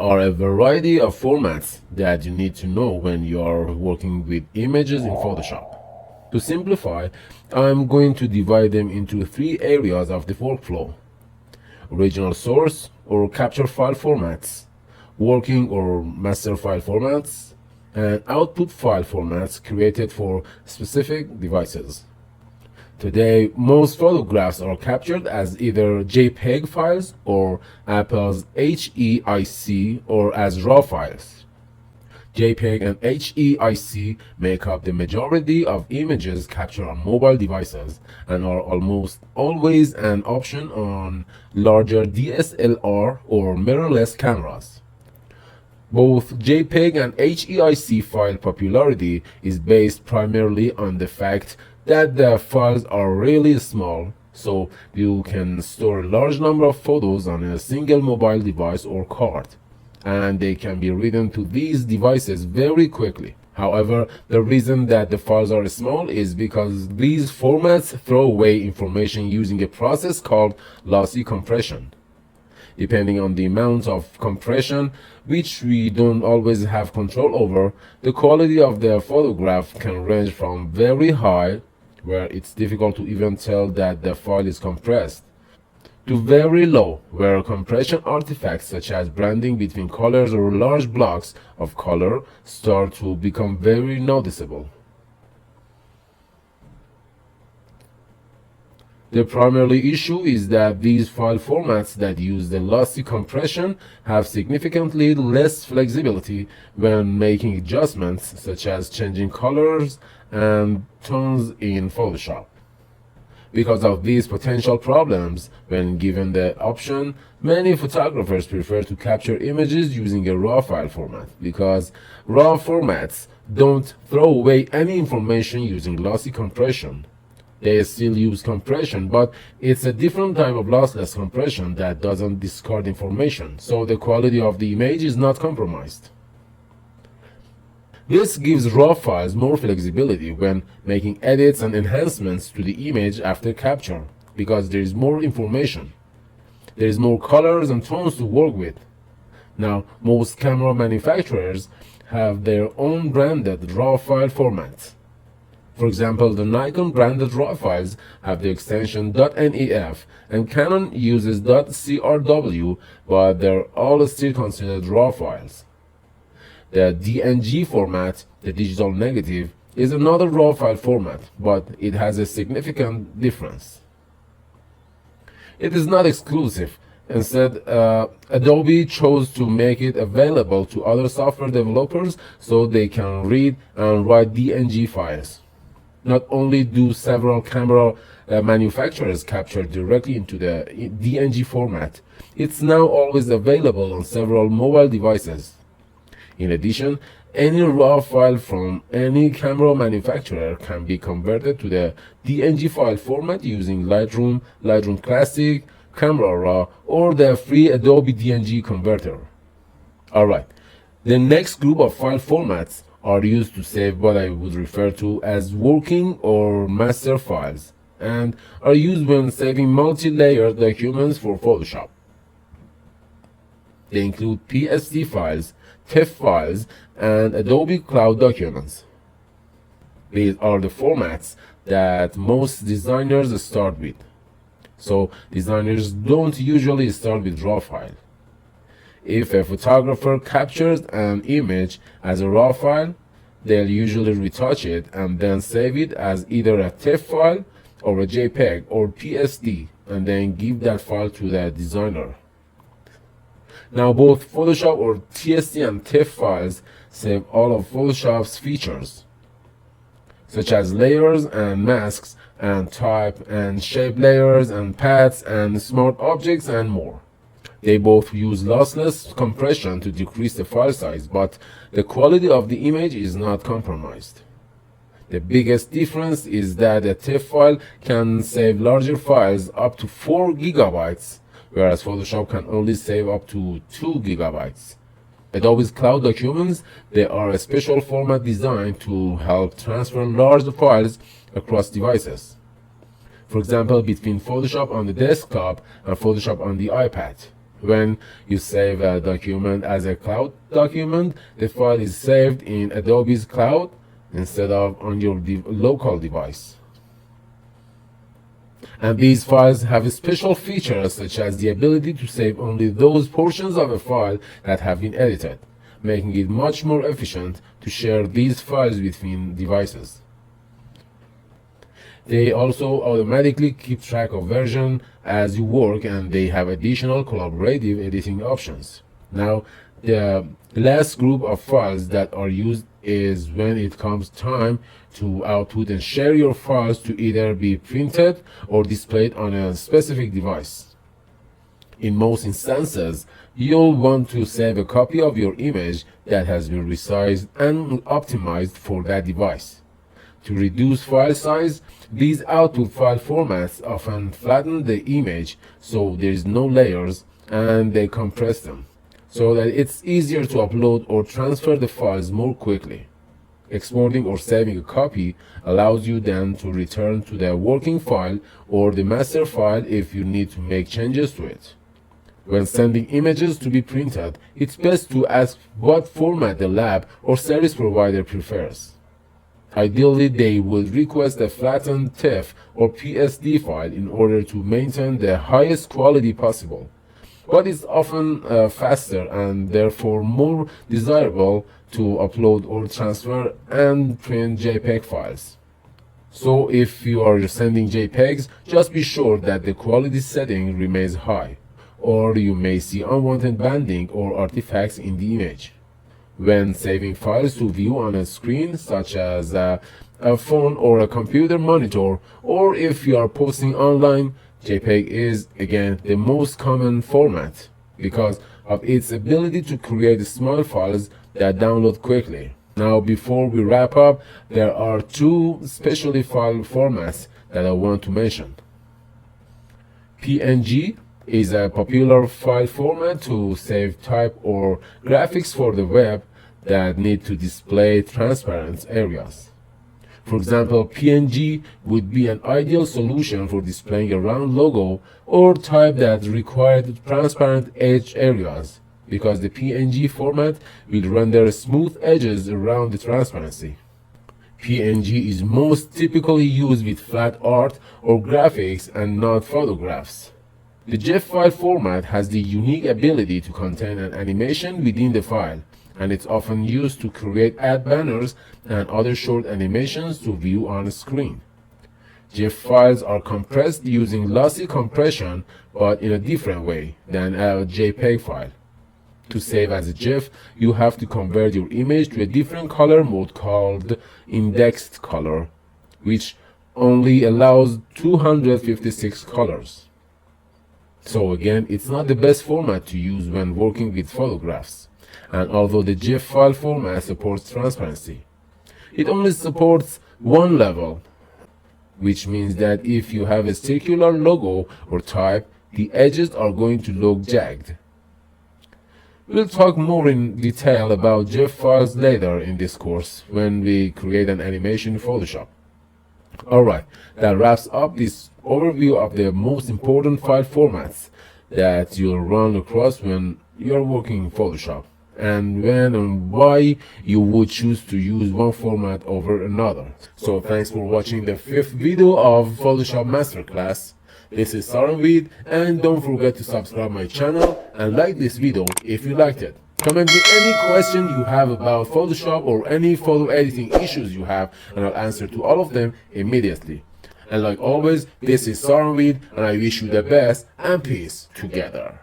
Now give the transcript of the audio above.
are a variety of formats that you need to know when you are working with images in Photoshop. To simplify, I'm going to divide them into three areas of the workflow: original source or capture file formats, working or master file formats, and output file formats created for specific devices. Today, most photographs are captured as either JPEG files or Apple's HEIC or as RAW files. JPEG and HEIC make up the majority of images captured on mobile devices and are almost always an option on larger DSLR or mirrorless cameras. Both JPEG and HEIC file popularity is based primarily on the fact that the files are really small, so you can store a large number of photos on a single mobile device or card, and they can be written to these devices very quickly. However, the reason that the files are small is because these formats throw away information using a process called lossy compression. Depending on the amount of compression, which we don't always have control over, the quality of the photograph can range from very high, where it's difficult to even tell that the file is compressed, to very low, where compression artifacts such as blending between colors or large blocks of color start to become very noticeable. The primary issue is that these file formats that use the lossy compression have significantly less flexibility when making adjustments, such as changing colors and tones in Photoshop. Because of these potential problems, when given the option, many photographers prefer to capture images using a RAW file format, because RAW formats don't throw away any information using lossy compression. They still use compression, but it's a different type of lossless compression that doesn't discard information, so the quality of the image is not compromised. This gives RAW files more flexibility when making edits and enhancements to the image after capture, because there is more information. There is more colors and tones to work with. Now, most camera manufacturers have their own branded RAW file formats. For example, the Nikon branded RAW files have the extension .nef, and Canon uses .crw, but they're all still considered RAW files. The DNG format, the digital negative, is another RAW file format, but it has a significant difference. It is not exclusive. Instead, Adobe chose to make it available to other software developers so they can read and write DNG files. Not only do several camera manufacturers capture directly into the DNG format, it's now always available on several mobile devices. In addition, any RAW file from any camera manufacturer can be converted to the DNG file format using Lightroom, Lightroom Classic, Camera Raw, or the free Adobe DNG converter. Alright, the next group of file formats are used to save what I would refer to as working or master files, and are used when saving multi-layered documents for Photoshop. They include PSD files, TIFF files, and Adobe Cloud documents. These are the formats that most designers start with. So designers don't usually start with RAW file. If a photographer captures an image as a RAW file, they'll usually retouch it and then save it as either a TIFF file or a JPEG or PSD, and then give that file to the designer. Now, both Photoshop or TST and TIFF files save all of Photoshop's features, such as layers and masks and type and shape layers and paths and smart objects and more. They both use lossless compression to decrease the file size, but the quality of the image is not compromised. The biggest difference is that a TIFF file can save larger files up to 4 gigabytes, whereas Photoshop can only save up to 2 gigabytes. Adobe's Cloud documents, they are a special format designed to help transfer large files across devices. For example, between Photoshop on the desktop and Photoshop on the iPad, When you save a document as a cloud document, the file is saved in Adobe's cloud instead of on your local device. And these files have special features such as the ability to save only those portions of a file that have been edited, making it much more efficient to share these files between devices. They also automatically keep track of version as you work, and they have additional collaborative editing options. Now, the last group of files that are used is when it comes time to output and share your files to either be printed or displayed on a specific device. In most instances, you'll want to save a copy of your image that has been resized and optimized for that device. To reduce file size, these output file formats often flatten the image so there is no layers, and they compress them so that it's easier to upload or transfer the files more quickly. Exporting or saving a copy allows you then to return to the working file or the master file if you need to make changes to it. When sending images to be printed, it's best to ask what format the lab or service provider prefers. Ideally, they will request a flattened TIFF or PSD file in order to maintain the highest quality possible, but it's often faster and therefore more desirable to upload or transfer and print JPEG files. So if you are sending JPEGs, just be sure that the quality setting remains high, or you may see unwanted banding or artifacts in the image. When saving files to view on a screen, such as a phone or a computer monitor, or if you are posting online, JPEG is again the most common format because of its ability to create small files that download quickly. Now, before we wrap up, there are two specialty file formats that I want to mention. PNG is a popular file format to save type or graphics for the web that need to display transparent areas. For example, PNG would be an ideal solution for displaying a round logo or type that required transparent edge areas, because the PNG format will render smooth edges around the transparency. PNG is most typically used with flat art or graphics and not photographs. The GIF file format has the unique ability to contain an animation within the file, and it's often used to create ad banners and other short animations to view on a screen. GIF files are compressed using lossy compression, but in a different way than a JPEG file. To save as a GIF, you have to convert your image to a different color mode called indexed color, which only allows 256 colors. So again, it's not the best format to use when working with photographs. And although the GIF file format supports transparency, it only supports one level, which means that if you have a circular logo or type, the edges are going to look jagged. We'll talk more in detail about GIF files later in this course when we create an animation in Photoshop. Alright, that wraps up this overview of the most important file formats that you'll run across when you're working in Photoshop, and when and why you would choose to use one format over another. So thanks for watching the 5th video of Photoshop Masterclass. This is Saranvid, and don't forget to subscribe my channel and like this video if you liked it. Comment me any question you have about Photoshop or any photo editing issues you have, and I'll answer to all of them immediately. And like always, this is Saranvid, and I wish you the best and peace together.